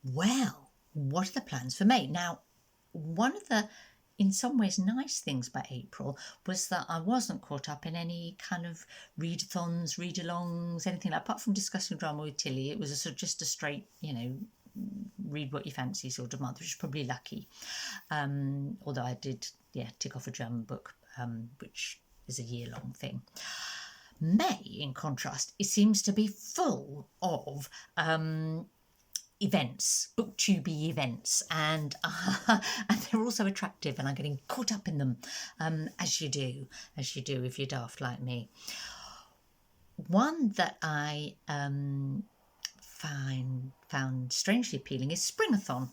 Well, what are the plans for May? Now, one of the, in some ways, nice things about April was that I wasn't caught up in any kind of readathons, read-alongs, anything like, apart from discussing drama with Tilly. It was a sort of just a straight, read what you fancy sort of month, which is probably lucky. Although I did, tick off a German book, which is a year-long thing. May, in contrast, it seems to be full of events, booktube events, and they're also attractive, and I'm getting caught up in them, as you do if you're daft like me. One that I found strangely appealing is Springathon.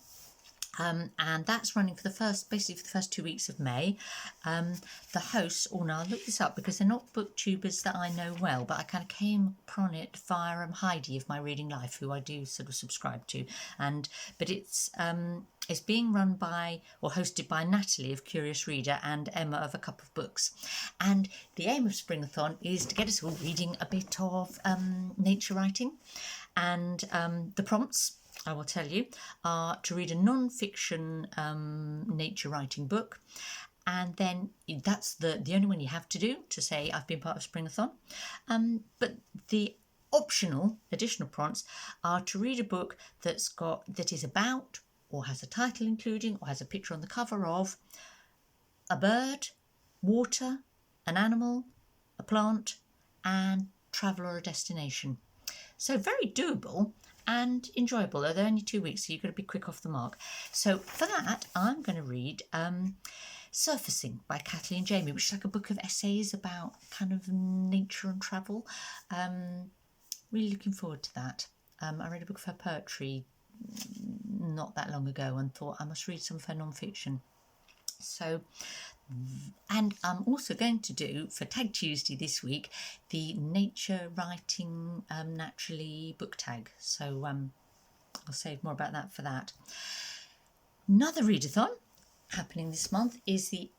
And that's running for the first 2 weeks of May. The hosts, now I'll look this up because they're not booktubers that I know well, but I kind of came upon it via Heidi of My Reading Life, who I do sort of subscribe to. But it's being run by, or hosted by, Natalie of Curious Reader and Emma of A Cup of Books. And the aim of Springathon is to get us all reading a bit of nature writing. And the prompts, I will tell you, are to read a non-fiction nature writing book, and then that's the only one you have to do to say I've been part of Springathon. But the additional prompts are to read a book that is about, or has a title including, or has a picture on the cover of a bird, water, an animal, a plant, and travel or a destination. So very doable and enjoyable. They're only 2 weeks, so you've got to be quick off the mark. So for that, I'm going to read Surfacing by Kathleen Jamie, which is like a book of essays about kind of nature and travel. Really looking forward to that. I read a book of her poetry not that long ago and thought I must read some of her non-fiction. So, and I'm also going to do, for Tag Tuesday this week, the Nature Writing Naturally book tag. So I'll save more about that for that. Another readathon happening this month is the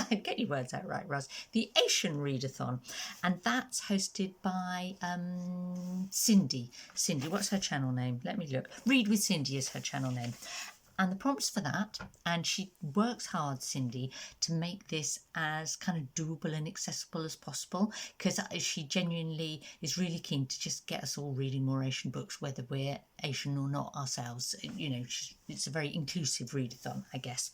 get your words out right, Ros. The Asian Readathon, and that's hosted by Cindy. Cindy, what's her channel name? Let me look. Read with Cindy is her channel name. And the prompts for that, and she works hard, Cindy, to make this as kind of doable and accessible as possible, because she genuinely is really keen to just get us all reading more Asian books, whether we're Asian or not ourselves. It's a very inclusive readathon, I guess.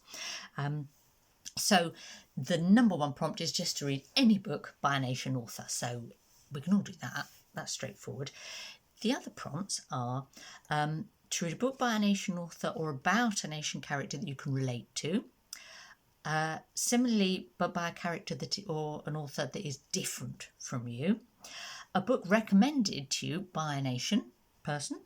So the number one prompt is just to read any book by an Asian author. So we can all do that. That's straightforward. The other prompts are to read a book by an Asian author or about an Asian character that you can relate to. Similarly, but by a character or an author that is different from you. A book recommended to you by an Asian person.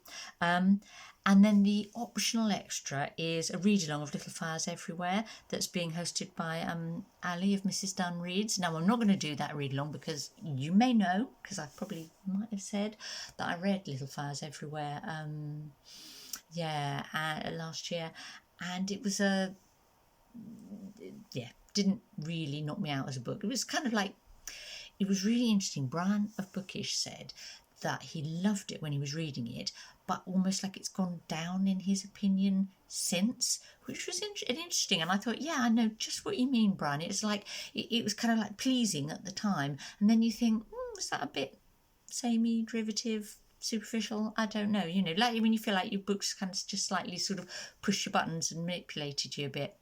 And then the optional extra is a read-along of Little Fires Everywhere that's being hosted by Ali of Mrs. Dunn Reads. Now, I'm not going to do that read-along because you may know, because I probably might have said, that I read Little Fires Everywhere last year, and it was didn't really knock me out as a book. It was kind of like, it was really interesting. Brian of Bookish said that he loved it when he was reading it, but almost like it's gone down in his opinion since, which was interesting. And I thought, yeah, I know just what you mean, Brian. It's like, it was kind of like pleasing at the time. And then you think, was that a bit samey, derivative, superficial? I don't know. Like when you feel like your books kind of just slightly sort of push your buttons and manipulated you a bit.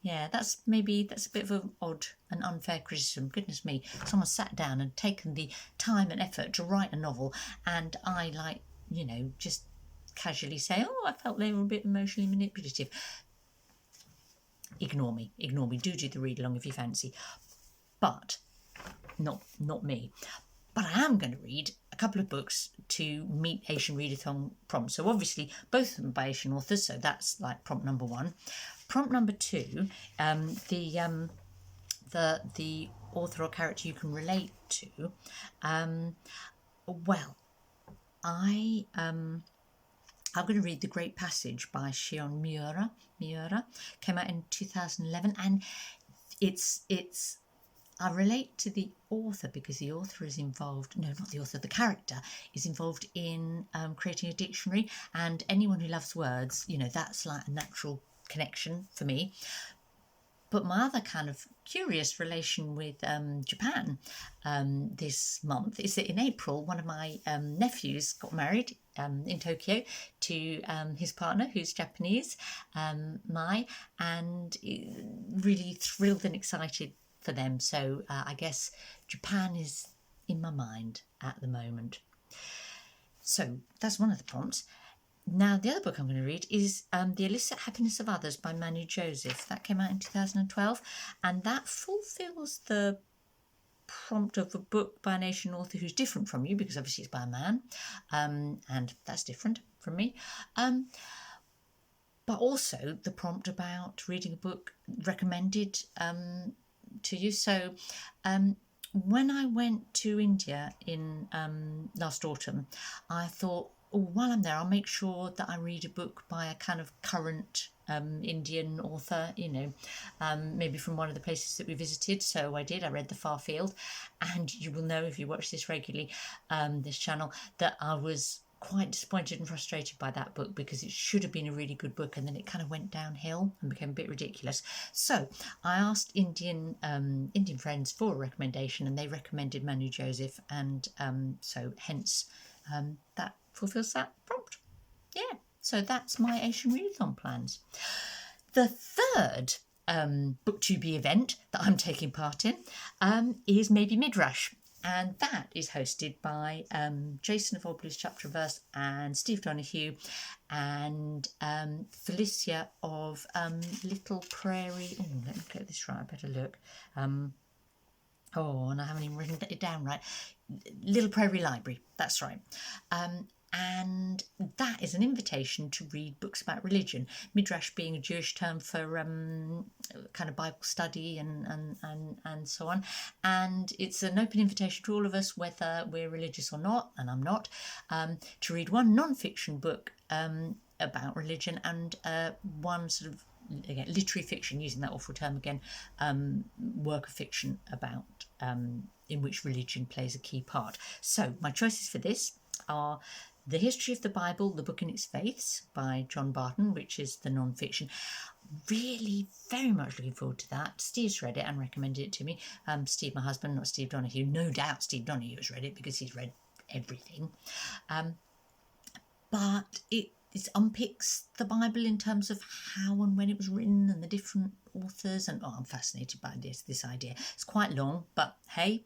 Yeah, that's a bit of an odd and unfair criticism. Goodness me, someone sat down and taken the time and effort to write a novel, and I just casually say, I felt they were a bit emotionally manipulative. Ignore me. Do the read along if you fancy, but not me. But I am going to read a couple of books to meet Asian Readathon prompts. So obviously both of them by Asian authors, so that's like prompt number one. Prompt number two, the author or character you can relate to. I'm going to read The Great Passage by Shion Miura. Came out in 2011, and it's I relate to the author because the author is involved, no, not the author, the character is involved in creating a dictionary, and anyone who loves words, you know, that's like a natural connection for me. But my other kind of curious relation with Japan this month is that in April, one of my nephews got married in Tokyo to his partner, who's Japanese, Mai, and really thrilled and excited for them. So I guess Japan is in my mind at the moment. So that's one of the prompts. Now, the other book I'm going to read is The Illicit Happiness of Others by Manu. That came out in 2012, and that fulfills the prompt of a book by an Asian author who's different from you, because obviously it's by a man, and that's different from me. But also the prompt about reading a book recommended to you. So when I went to India in last autumn, I thought, while I'm there, I'll make sure that I read a book by a kind of current Indian author, you know, maybe from one of the places that we visited. So I did. I read The Far Field, and you will know if you watch this regularly, this channel, that I was quite disappointed and frustrated by that book because it should have been a really good book, and then it kind of went downhill and became a bit ridiculous. So I asked Indian friends for a recommendation, and they recommended Manu, and so hence that fulfills that prompt. Yeah, so that's my Asian readathon plans. The third Booktube event that I'm taking part in is Maybe Midrash, and that is hosted by Jason of Old Blues Chapter Verse and Steve Donahue and Felicia of Little Prairie. Oh, let me get this right, I better look. And I haven't even written it down right. Little Prairie Library, that's right. And that is an invitation to read books about religion. Midrash being a Jewish term for kind of Bible study and so on. And it's an open invitation to all of us, whether we're religious or not, and I'm not, to read one non-fiction book about religion and one sort of, again, literary fiction, using that awful term again, work of fiction about in which religion plays a key part. So my choices for this are The History of the Bible, The Book and Its Faiths by John Barton, which is the non-fiction. Really very much looking forward to that. Steve's read it and recommended it to me. Steve, my husband, not Steve Donahue. No doubt Steve Donahue has read it because he's read everything. But it unpicks the Bible in terms of how and when it was written and the different authors, and I'm fascinated by this idea. It's quite long, but hey,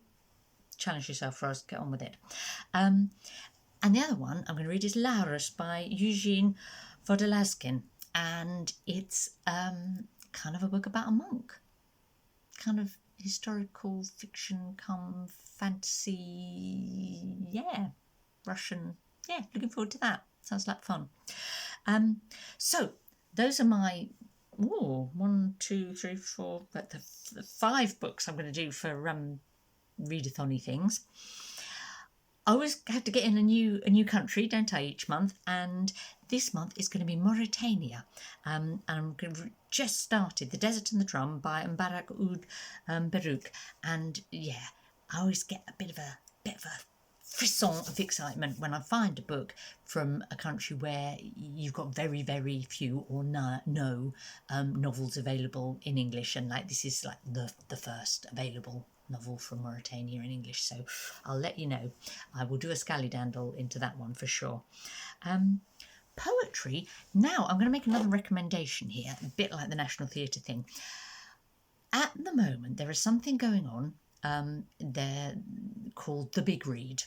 challenge yourself, Ros, get on with it. And the other one I'm going to read is Laurus by Eugene Vodolazkin, and it's kind of a book about a monk, kind of historical fiction come fantasy, Russian, looking forward to that. Sounds like fun. So those are my 1, 2, 3, 4, but the 5 books I'm going to do for readathon-y things. I always have to get in a new country, don't I, each month? And this month is going to be Mauritania. And I'm going to just started The Desert and the Drum by Mbarek Ould Beyrouk. And I always get a bit of a frisson of excitement when I find a book from a country where you've got very, very few or no novels available in English. And like this is like the first available novel from Mauritania in English, so I'll let you know. I will do a scallydandle into that one for sure. Poetry. Now I'm going to make another recommendation here, a bit like the National Theatre thing. At the moment there is something going on there called The Big Read.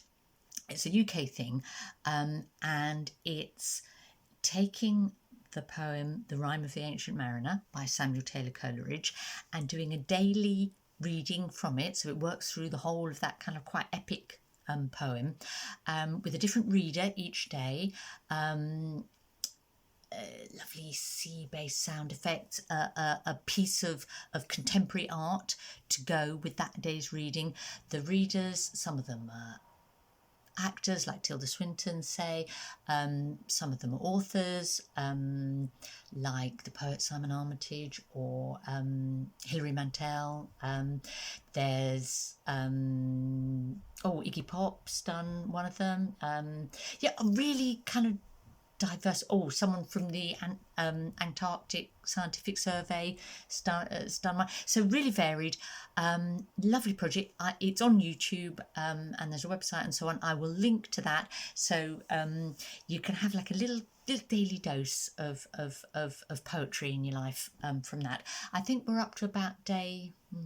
It's a UK thing, and it's taking the poem The Rime of the Ancient Mariner by Samuel Taylor Coleridge and doing a daily reading from it, so it works through the whole of that kind of quite epic poem with a different reader each day. Lovely sea-based sound effects, a piece of contemporary art to go with that day's reading. The readers, some of them are actors like Tilda Swinton, say. Some of them are authors, like the poet Simon Armitage or Hilary Mantel. There's Iggy Pop's done one of them. Yeah, a really kind of diverse. Someone from the Antarctic Scientific Survey done one. So really varied. Lovely project. It's on YouTube, and there's a website and so on. I will link to that, so you can have like a little daily dose of poetry in your life from that. I think we're up to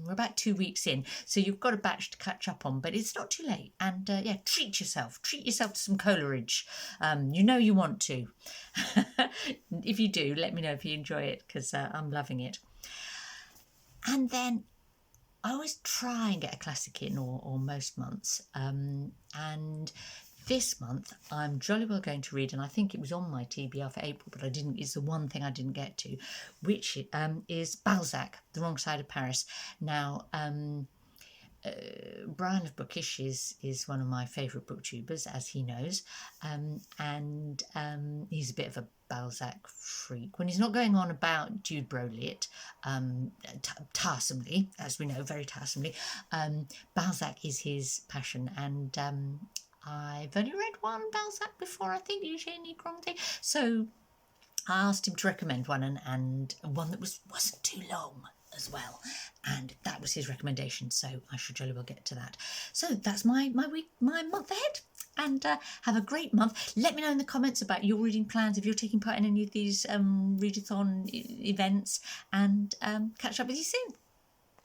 we're about 2 weeks in, so you've got a batch to catch up on, but it's not too late. And yeah, treat yourself to some Coleridge. You want to. If you do, let me know if you enjoy it, because I'm loving it. And then I always try and get a classic in, or most months, and this month I'm jolly well going to read, and I think it was on my TBR for April, but it's the one thing I didn't get to, which is Balzac, The Wrong Side of Paris. Now, Brian of Bookish is one of my favourite booktubers, as he knows, and he's a bit of a Balzac freak. When he's not going on about Jude Brolit, tiresomely, as we know, very tiresomely, Balzac is his passion, and I've only read one Balzac before, I think, Eugene. So I asked him to recommend one, and one that wasn't too long as well, and that was his recommendation, so I should jolly well get to that. So that's my month ahead, and have a great month. Let me know in the comments about your reading plans, if you're taking part in any of these Readathon events, and catch up with you soon.